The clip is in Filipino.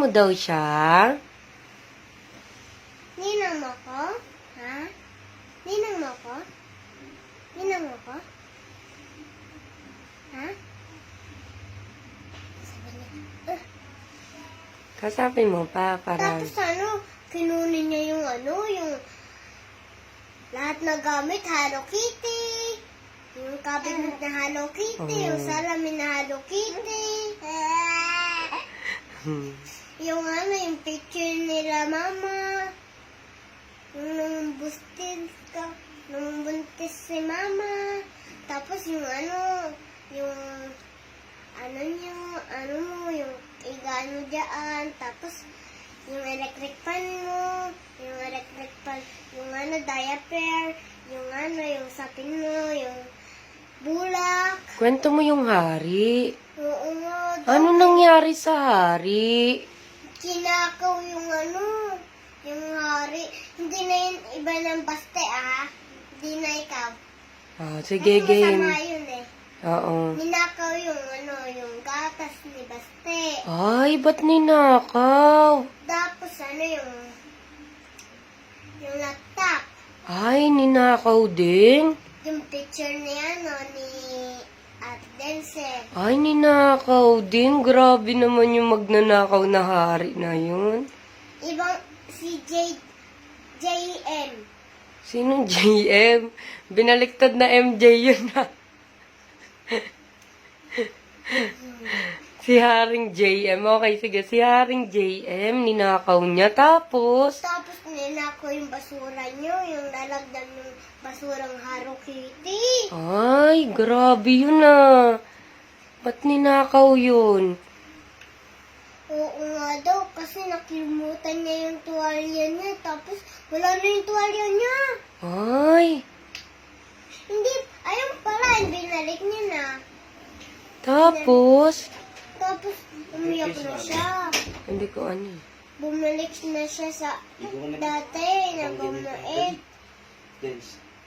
mo daw siya? Ninang mo ko? Ha? Ninang mo ko? Ninang mo ko? Ha? Sabi niya, Kasapin mo pa, para... Tapos kinunin niya yung yung lahat na gamit, Hello Kitty. Yung cabinet na Hello Kitty, yung salamin na Hello Kitty. Yung yung picture nila mama. Yung nung buntis si mama. Tapos yung yung igano dyan. Tapos yung electric fan mo, yung electric fan, yung diaper, yung yung sapin mo, yung bulak. Kwento mo yung hari. Oo nga. Ano nangyari sa hari? Kinakaw yung yung hari. Hindi na yun iba ng baste, Hindi na ikaw. Sige, Kasi game. masama yun Oo. Ninakaw yung yung gatas ni baste. Ay, ba't ninakaw? Tapos yung laptop. Ay, ninakaw din? Yung picture ni ni Ate Denzel. Ay, ninakaw din. Grabe naman yung magnanakaw na hari na yun. Ibang si JM. Sinong JM? Binaliktad na MJ yun na. Si Haring JM. Okay, sige. Si Haring JM, ninakaw niya. Tapos Ninakaw yung basura nyo, yung lalagdan ng basurang Hello Kitty. ay, grabe yun Ba't ninakaw yun? Oo nga daw, kasi nakilimutan niya yung tuwalya niya, tapos wala na yung tuwalya niya. Ay, Hindi, ayun pala, binalik niya na. tapos, Umiyak na siya. hindi ko Bumalik na siya sa dati na bumait.